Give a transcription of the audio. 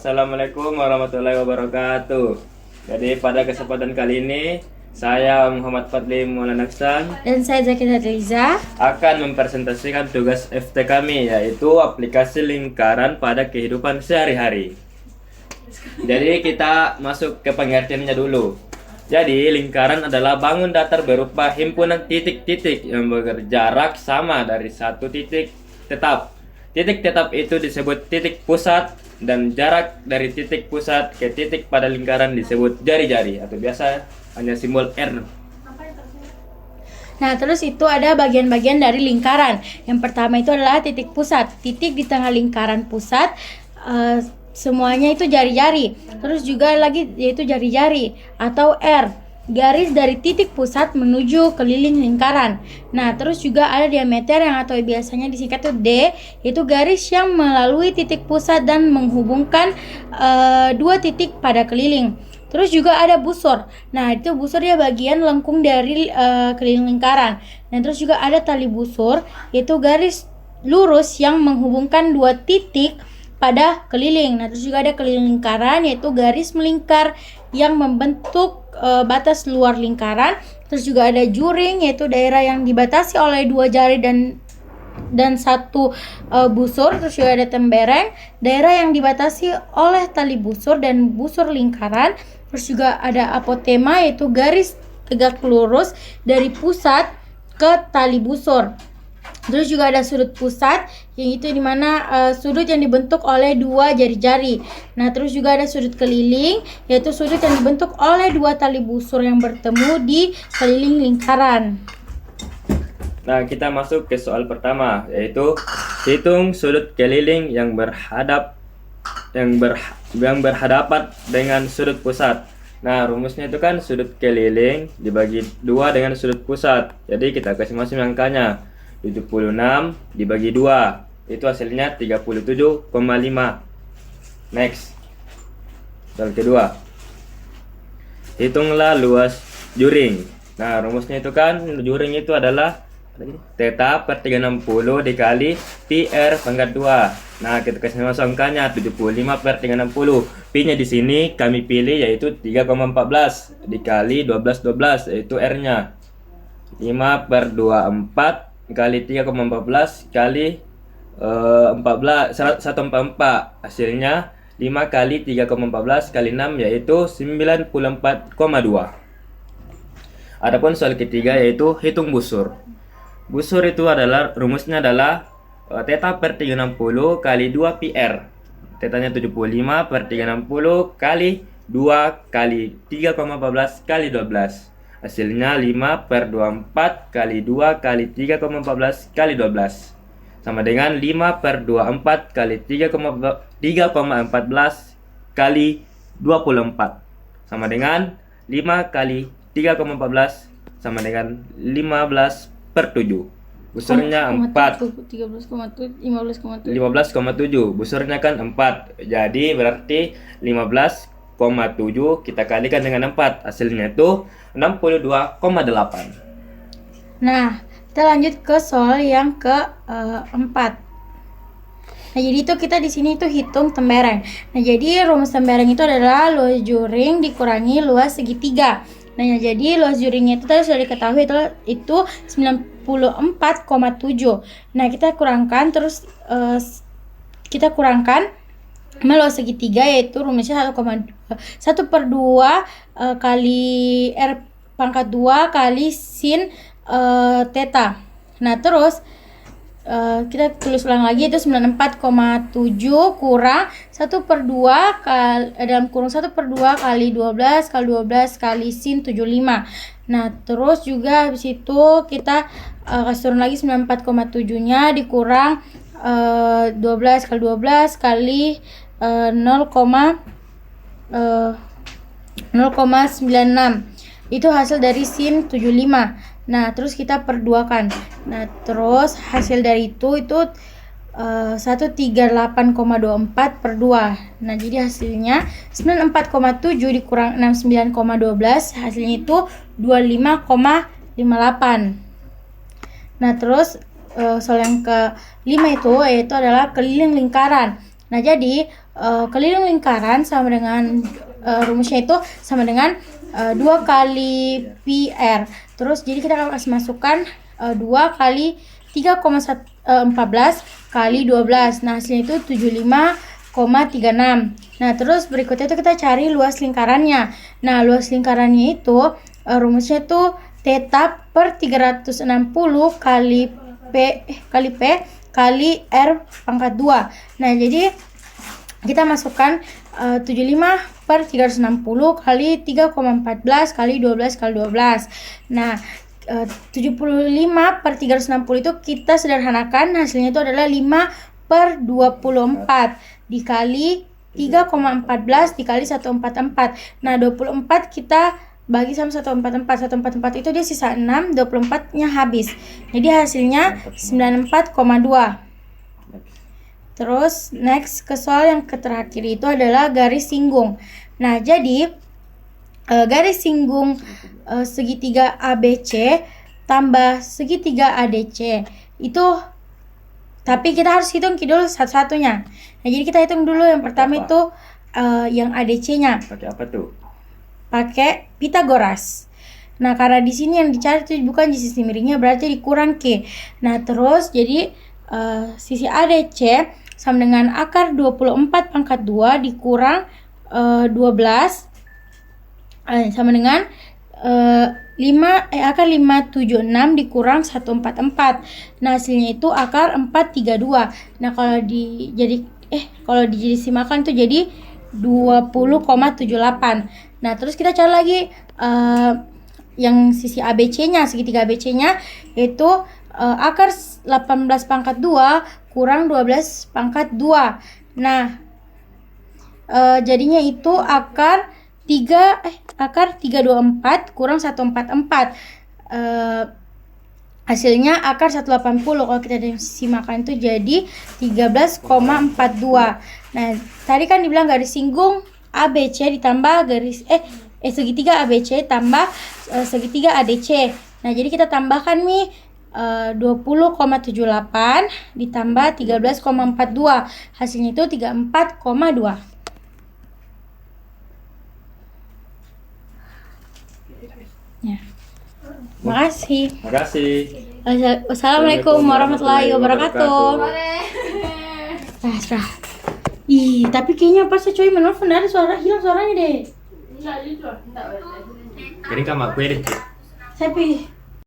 Assalamualaikum warahmatullahi wabarakatuh. Jadi pada kesempatan kali ini saya Muhammad Fadli Maulana Aksan Dan saya Zaki Hadliza akan mempresentasikan tugas FT kami, yaitu aplikasi lingkaran pada kehidupan sehari-hari. Jadi kita masuk ke pengertiannya dulu. Jadi lingkaran adalah bangun datar berupa himpunan titik-titik yang berjarak sama dari satu titik tetap. Titik tetap itu disebut titik pusat, dan jarak dari titik pusat ke titik pada lingkaran disebut jari-jari atau biasa hanya simbol R. Nah, terus itu ada bagian-bagian dari lingkaran. Yang pertama itu adalah titik pusat. Titik di tengah lingkaran pusat, semuanya itu jari-jari. Terus juga lagi yaitu jari-jari atau R, garis dari titik pusat menuju keliling lingkaran. Nah, terus juga ada diameter yang atau biasanya disingkat itu D, yaitu garis yang melalui titik pusat dan menghubungkan dua titik pada keliling. Terus juga ada busur. Nah, itu busur ya bagian lengkung dari keliling lingkaran. Nah, terus juga ada tali busur, yaitu garis lurus yang menghubungkan dua titik pada keliling. Nah, terus juga ada keliling lingkaran, yaitu garis melingkar yang membentuk batas luar lingkaran. Terus juga ada juring, yaitu daerah yang dibatasi oleh dua jari dan satu busur. Terus juga ada tembereng, daerah yang dibatasi oleh tali busur dan busur lingkaran. Terus juga ada apotema, yaitu garis tegak lurus dari pusat ke tali busur. Terus juga ada sudut pusat, yang itu dimana sudut yang dibentuk oleh dua jari-jari. Nah, terus juga ada sudut keliling, yaitu sudut yang dibentuk oleh dua tali busur yang bertemu di keliling lingkaran. Nah, kita masuk ke soal pertama, yaitu hitung sudut keliling yang berhadapan dengan sudut pusat. Nah, rumusnya itu kan sudut keliling dibagi 2 dengan sudut pusat. Jadi kita kasih masing angkanya. 76 dibagi 2, itu hasilnya 37,5. Next. Soal kedua. Hitunglah luas juring. Nah, rumusnya itu kan juring itu adalah theta per 360 dikali pi r pangkat 2. Nah, kita kasih masuk angkanya 75 per 360. Pi-nya di sini kami pilih yaitu 3,14 dikali 12 yaitu R-nya. 5 per 24 kali 3,14 kali 144, hasilnya 5 kali 3,14 kali 6 yaitu 94,2. Adapun soal ketiga yaitu hitung busur. Busur itu adalah rumusnya adalah theta per 360 kali 2 pi r. Tetanya 75 per 360 kali 2 kali 3,14 kali 12. Hasilnya 5 per 24 kali 2 kali 3,14 kali 12. Sama dengan 5 per 24 kali 3,14 kali 24. Sama dengan 5 kali 3,14 sama dengan 15 per 7. Busurnya 4. 15,7. Busurnya kan 4. Jadi berarti 15,7 kita kalikan dengan 4, hasilnya itu 62,8. Nah, kita lanjut ke soal yang keempat. Nah, jadi itu kita di sini itu hitung tembereng. Nah, jadi rumus tembereng itu adalah luas juring dikurangi luas segitiga. Nah, jadi luas juringnya itu tadi sudah diketahui itu 94,7. Nah, kita kurangkan terus kita kurangkan sama luas segitiga, yaitu rumusnya 1/2 kali R pangkat 2 kali sin theta. Nah, terus kita tulis ulang lagi, itu 94,7 kurang 1/2 dalam kurung 1/2 kali 12 kali sin 75. Nah, terus juga habis itu kita kasih turun lagi 94,7 nya dikurang 12 kali 0,96. Itu hasil dari sin 75. Nah, terus kita perduakan. Nah, terus hasil dari itu 138,24 per 2. Nah, jadi hasilnya 94,7 dikurang 69,12, hasilnya itu 25,58. Nah, terus soal yang ke-5 itu yaitu adalah keliling lingkaran. Nah, jadi keliling lingkaran sama dengan rumusnya itu sama dengan 2 kali pi r. Terus jadi kita akan masukkan 2 kali 3,14 kali 12. Nah, hasilnya itu 75,36. Nah, terus berikutnya itu kita cari luas lingkarannya. Nah, luas lingkarannya itu rumusnya itu theta per 360 kali P kali R pangkat 2. Nah, jadi kita masukkan 75 per 360 kali 3,14 kali 12 kali 12. Nah, 75 per 360 itu kita sederhanakan, hasilnya itu adalah 5 per 24 dikali 3,14 dikali 144. Nah, 24 kita bagi sama 144. 144 itu dia sisa 6, 24-nya habis. Jadi hasilnya 94,2. Terus next ke soal yang terakhir itu adalah garis singgung. Nah, jadi garis singgung segitiga ABC tambah segitiga ADC itu, tapi kita harus hitung dulu satu-satunya. Nah, jadi kita hitung dulu yang pertama itu yang ADC-nya. Pakai apa tuh? Pakai Pitagoras. Nah, karena di sini yang dicari itu bukan di sisi miringnya, berarti dikurang Q. Nah, terus jadi sisi ADC sama dengan akar 24 pangkat 2 dikurang 12 sama dengan akar 576 dikurang 144. Nah, hasilnya itu akar 432. Nah, kalau dijadikan itu jadi 20,78. Nah, terus kita cari lagi yang sisi ABC-nya, segitiga ABC-nya yaitu akar 18 pangkat 2 kurang 12 pangkat 2. Nah, jadinya itu akar 324 kurang 144. Hasilnya akar 180. Kalau kita simakkan itu jadi 13,42. Nah, tadi kan dibilang garis singgung ABC ditambah segitiga ABC tambah segitiga ADC. Nah, jadi kita tambahkan nih 20,78 ditambah 13,42. Hasilnya itu 34,2. Ya. Makasih. Wassalamualaikum warahmatullahi wabarakatuh. Ih, tapi kayaknya pas coy menelpon ada hilang suaranya deh. Jadi kamu aku edit. Tapi